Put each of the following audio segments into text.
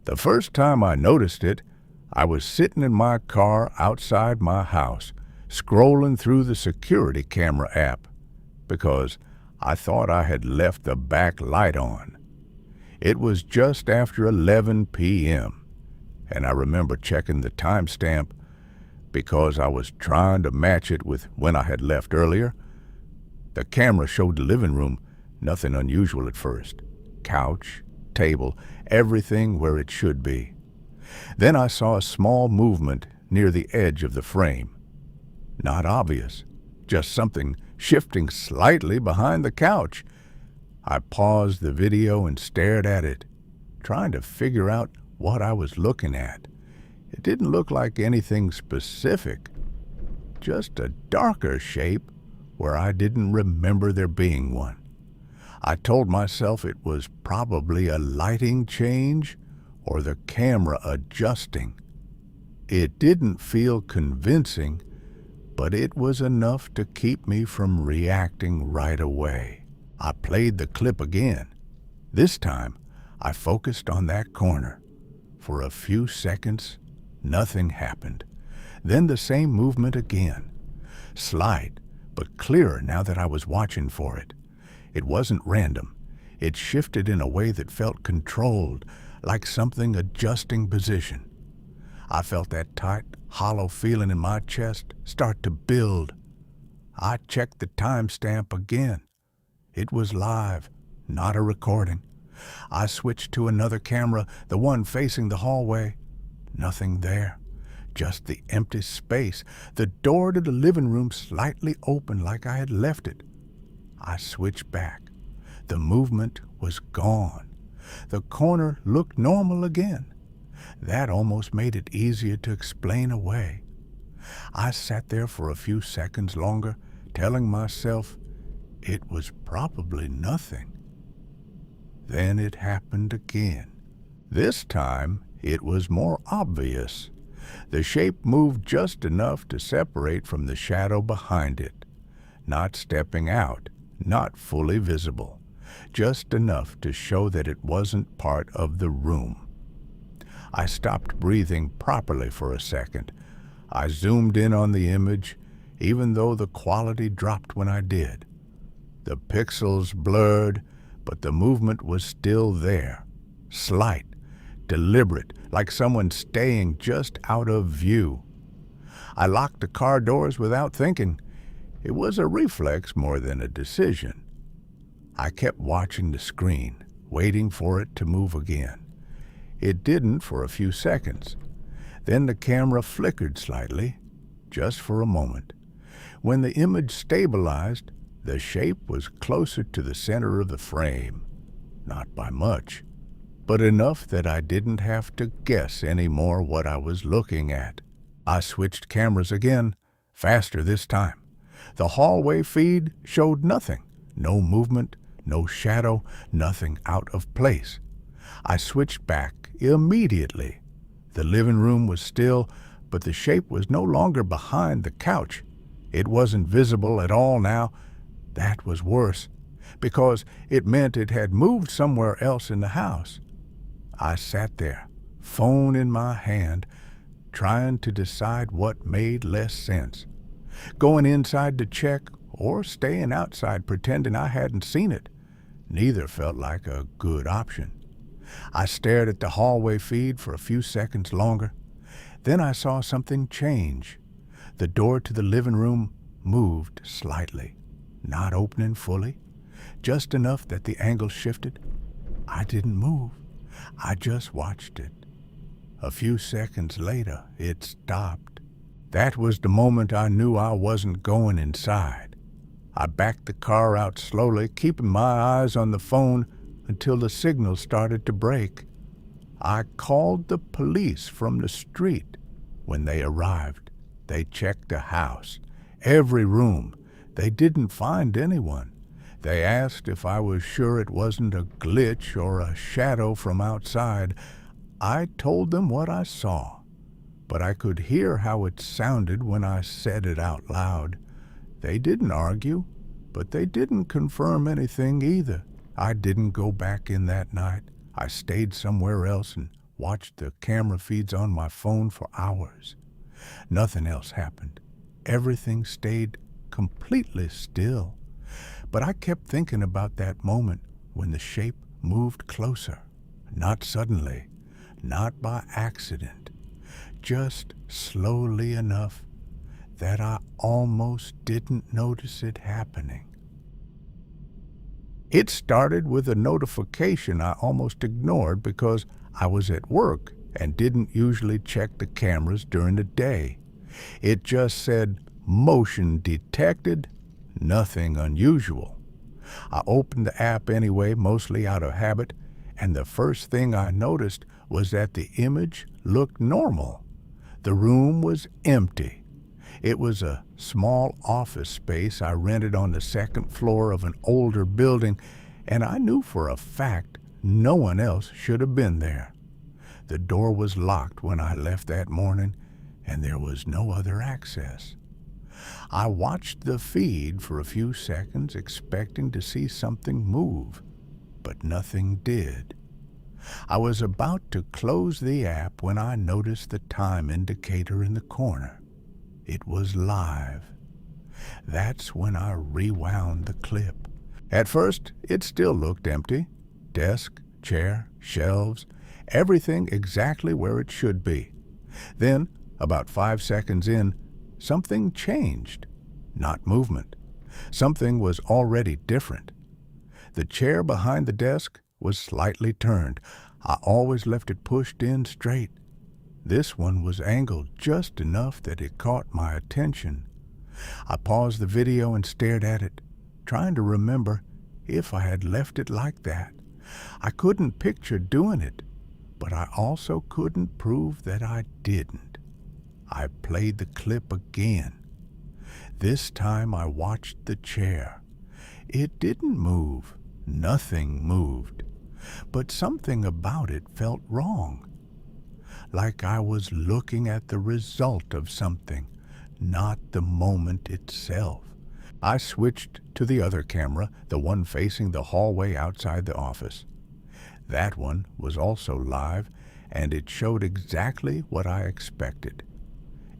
The first time I noticed it, I was sitting in my car outside my house, scrolling through the security camera app, because I thought I had left the back light on. It was just after 11 p.m., and I remember checking the timestamp because I was trying to match it with when I had left earlier. The camera showed the living room, nothing unusual at first. Couch, table, everything where it should be. Then I saw a small movement near the edge of the frame. Not obvious, just something shifting slightly behind the couch. I paused the video and stared at it, trying to figure out what I was looking at. It didn't look like anything specific, just a darker shape where I didn't remember there being one. I told myself it was probably a lighting change or the camera adjusting. It didn't feel convincing, but it was enough to keep me from reacting right away. I played the clip again. This time, I focused on that corner. For a few seconds, nothing happened. Then the same movement again. Slight, but clearer now that I was watching for it. It wasn't random. It shifted in a way that felt controlled, like something adjusting position. I felt that tight, hollow feeling in my chest start to build. I checked the timestamp again. It was live, not a recording. I switched to another camera, the one facing the hallway. Nothing there, just the empty space, the door to the living room slightly open like I had left it. I switched back. The movement was gone. The corner looked normal again. That almost made it easier to explain away. I sat there for a few seconds longer, telling myself it was probably nothing. Then it happened again. This time, it was more obvious. The shape moved just enough to separate from the shadow behind it. Not stepping out, not fully visible. Just enough to show that it wasn't part of the room. I stopped breathing properly for a second. I zoomed in on the image, even though the quality dropped when I did. The pixels blurred, but the movement was still there. Slight, deliberate, like someone staying just out of view. I locked the car doors without thinking. It was a reflex more than a decision. I kept watching the screen, waiting for it to move again. It didn't for a few seconds. Then the camera flickered slightly, just for a moment. When the image stabilized, the shape was closer to the center of the frame. Not by much, but enough that I didn't have to guess anymore what I was looking at. I switched cameras again, faster this time. The hallway feed showed nothing. No movement, no shadow, nothing out of place. I switched back immediately. The living room was still, but the shape was no longer behind the couch. It wasn't visible at all now. That was worse, because it meant it had moved somewhere else in the house. I sat there, phone in my hand, trying to decide what made less sense. Going inside to check or staying outside pretending I hadn't seen it. Neither felt like a good option. I stared at the hallway feed for a few seconds longer. Then I saw something change. The door to the living room moved slightly, not opening fully, just enough that the angle shifted. I didn't move. I just watched it. A few seconds later, it stopped. That was the moment I knew I wasn't going inside. I backed the car out slowly, keeping my eyes on the phone until the signal started to break. I called the police from the street. When they arrived, they checked the house, every room. They didn't find anyone. They asked if I was sure it wasn't a glitch or a shadow from outside. I told them what I saw, but I could hear how it sounded when I said it out loud. They didn't argue, but they didn't confirm anything either. I didn't go back in that night. I stayed somewhere else and watched the camera feeds on my phone for hours. Nothing else happened. Everything stayed completely still. But I kept thinking about that moment when the shape moved closer. Not suddenly, not by accident, just slowly enough that I almost didn't notice it happening. It started with a notification I almost ignored because I was at work and didn't usually check the cameras during the day. It just said, "Motion detected," nothing unusual. I opened the app anyway, mostly out of habit, and the first thing I noticed was that the image looked normal. The room was empty. It was a small office space I rented on the second floor of an older building, and I knew for a fact no one else should have been there. The door was locked when I left that morning, and there was no other access. I watched the feed for a few seconds, expecting to see something move, but nothing did. I was about to close the app when I noticed the time indicator in the corner. It was live. That's when I rewound the clip. At first, it still looked empty. Desk, chair, shelves, everything exactly where it should be. Then, about 5 seconds in, something changed. Not movement. Something was already different. The chair behind the desk was slightly turned. I always left it pushed in straight. This one was angled just enough that it caught my attention. I paused the video and stared at it, trying to remember if I had left it like that. I couldn't picture doing it, but I also couldn't prove that I didn't. I played the clip again. This time I watched the chair. It didn't move. Nothing moved. But something about it felt wrong. Like I was looking at the result of something, not the moment itself. I switched to the other camera, the one facing the hallway outside the office. That one was also live, and it showed exactly what I expected.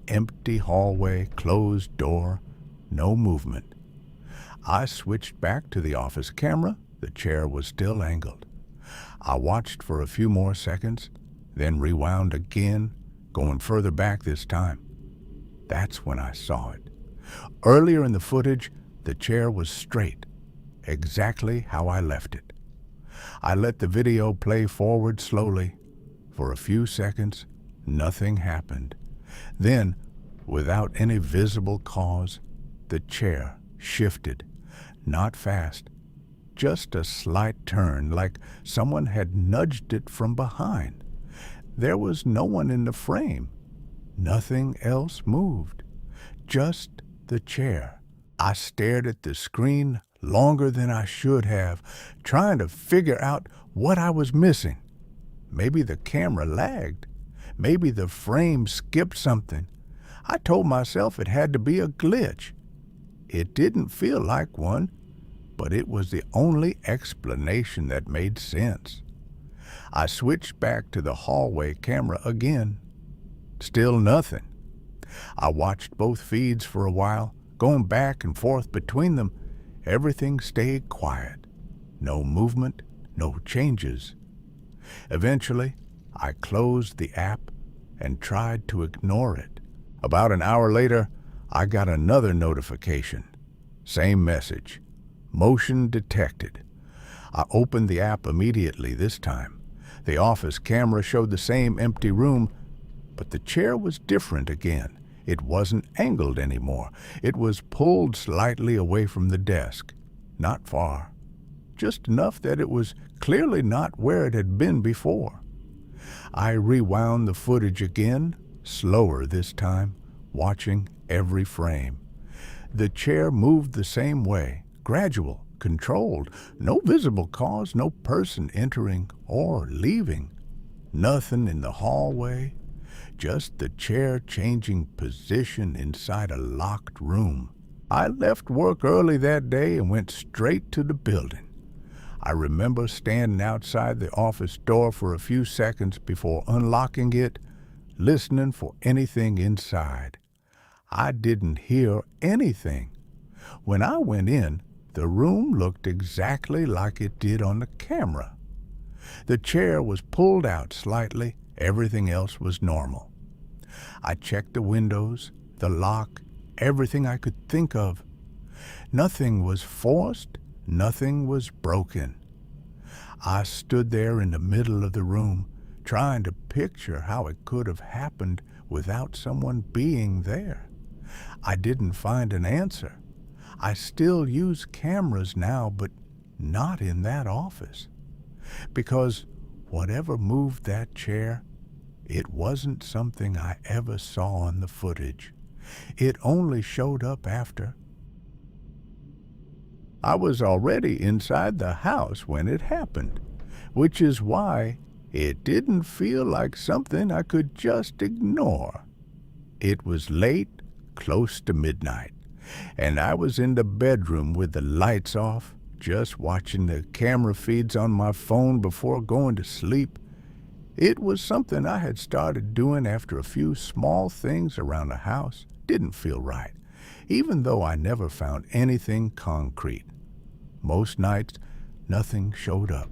Empty hallway, closed door, no movement. I switched back to the office camera. The chair was still angled. I watched for a few more seconds, then rewound again, going further back this time. That's when I saw it. Earlier in the footage, the chair was straight, exactly how I left it. I let the video play forward slowly. For a few seconds, nothing happened. Then, without any visible cause, the chair shifted, not fast, just a slight turn, like someone had nudged it from behind. There was no one in the frame. Nothing else moved, just the chair. I stared at the screen longer than I should have, trying to figure out what I was missing. Maybe the camera lagged. Maybe the frame skipped something. I told myself it had to be a glitch. It didn't feel like one, but it was the only explanation that made sense. I switched back to the hallway camera again. Still nothing. I watched both feeds for a while, going back and forth between them. Everything stayed quiet. No movement, no changes. Eventually, I closed the app and tried to ignore it. About an hour later, I got another notification. Same message. Motion detected. I opened the app immediately this time. The office camera showed the same empty room, but the chair was different again. It wasn't angled anymore. It was pulled slightly away from the desk. Not far. Just enough that it was clearly not where it had been before. I rewound the footage again, slower this time, watching every frame. The chair moved the same way, gradual, controlled, no visible cause, no person entering or leaving. Nothing in the hallway, just the chair changing position inside a locked room. I left work early that day and went straight to the building. I remember standing outside the office door for a few seconds before unlocking it, listening for anything inside. I didn't hear anything. When I went in, the room looked exactly like it did on the camera. The chair was pulled out slightly, everything else was normal. I checked the windows, the lock, everything I could think of. Nothing was forced, nothing was broken. I stood there in the middle of the room, trying to picture how it could have happened without someone being there. I didn't find an answer. I still use cameras now, but not in that office. Because whatever moved that chair, it wasn't something I ever saw on the footage. It only showed up after. I was already inside the house when it happened, which is why it didn't feel like something I could just ignore. It was late, close to midnight, and I was in the bedroom with the lights off, just watching the camera feeds on my phone before going to sleep. It was something I had started doing after a few small things around the house didn't feel right, even though I never found anything concrete. Most nights, nothing showed up.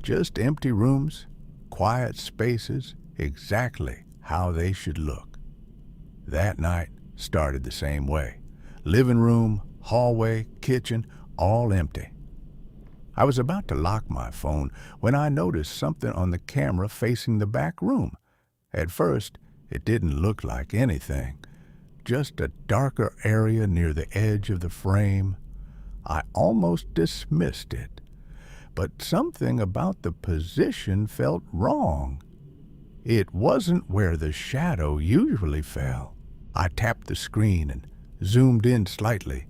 Just empty rooms, quiet spaces, exactly how they should look. That night started the same way. Living room, hallway, kitchen, all empty. I was about to lock my phone when I noticed something on the camera facing the back room. At first, it didn't look like anything. Just a darker area near the edge of the frame. I almost dismissed it. But something about the position felt wrong. It wasn't where the shadow usually fell. I tapped the screen and zoomed in slightly.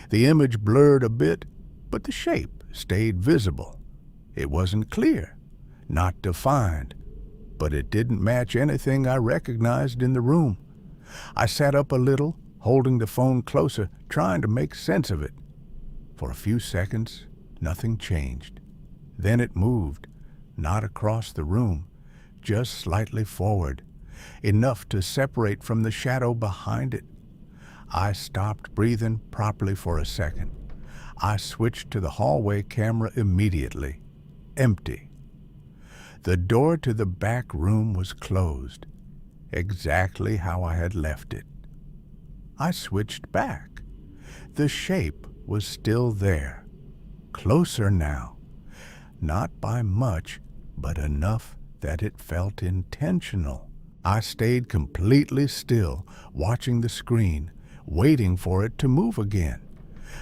The image blurred a bit, but the shape stayed visible. It wasn't clear, not defined, but it didn't match anything I recognized in the room. I sat up a little, holding the phone closer, trying to make sense of it. For a few seconds, nothing changed. Then it moved, not across the room, just slightly forward, enough to separate from the shadow behind it. I stopped breathing properly for a second. I switched to the hallway camera immediately. Empty. The door to the back room was closed, exactly how I had left it. I switched back. The shape was still there, closer now. Not by much, but enough that it felt intentional. I stayed completely still, watching the screen, waiting for it to move again.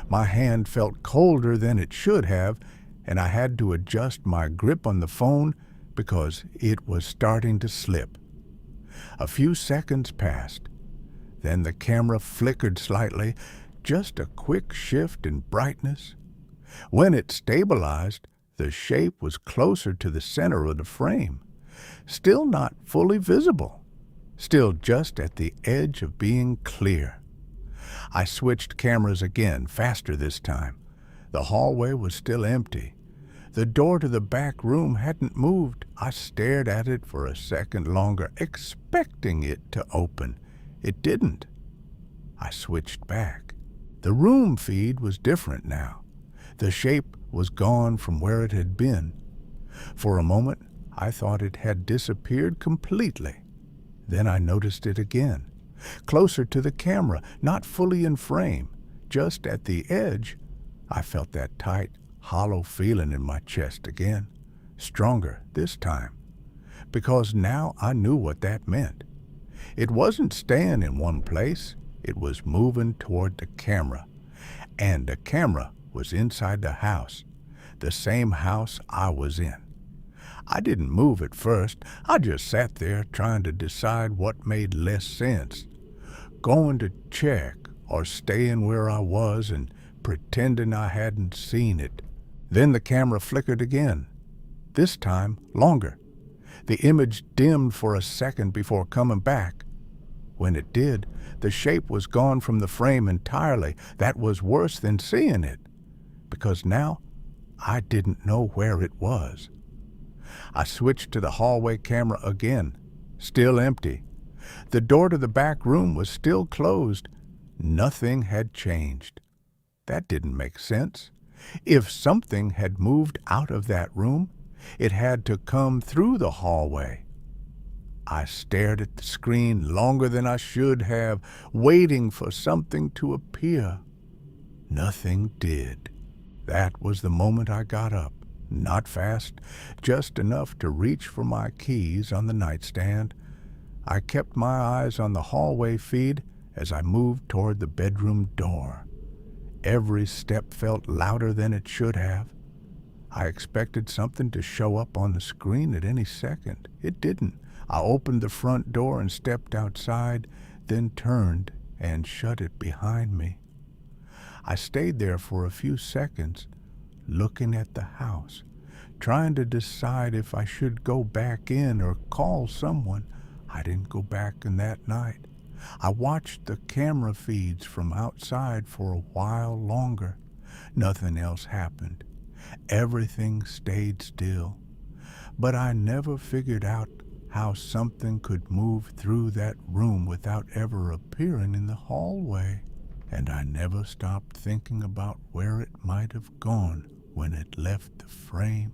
My hand felt colder than it should have, and I had to adjust my grip on the phone because it was starting to slip. A few seconds passed. Then the camera flickered slightly, just a quick shift in brightness. When it stabilized, the shape was closer to the center of the frame. Still not fully visible. Still just at the edge of being clear. I switched cameras again, faster this time. The hallway was still empty. The door to the back room hadn't moved. I stared at it for a second longer, expecting it to open. It didn't. I switched back. The room feed was different now. The shape was gone from where it had been. For a moment, I thought it had disappeared completely. Then I noticed it again. Closer to the camera, not fully in frame, just at the edge. I felt that tight, hollow feeling in my chest again, stronger this time, because now I knew what that meant. It wasn't staying in one place, it was moving toward the camera, and the camera was inside the house, the same house I was in. I didn't move at first. I just sat there trying to decide what made less sense. Going to check or staying where I was and pretending I hadn't seen it. Then the camera flickered again, this time longer. The image dimmed for a second before coming back. When it did, the shape was gone from the frame entirely. That was worse than seeing it, because now I didn't know where it was. I switched to the hallway camera again, still empty. The door to the back room was still closed. Nothing had changed. That didn't make sense. If something had moved out of that room, it had to come through the hallway. I stared at the screen longer than I should have, waiting for something to appear. Nothing did. That was the moment I got up. Not fast, just enough to reach for my keys on the nightstand. I kept my eyes on the hallway feed as I moved toward the bedroom door. Every step felt louder than it should have. I expected something to show up on the screen at any second. It didn't. I opened the front door and stepped outside, then turned and shut it behind me. I stayed there for a few seconds, looking at the house, trying to decide if I should go back in or call someone. I didn't go back in that night. I watched the camera feeds from outside for a while longer. Nothing else happened. Everything stayed still. But I never figured out how something could move through that room without ever appearing in the hallway. And I never stopped thinking about where it might have gone when it left the frame.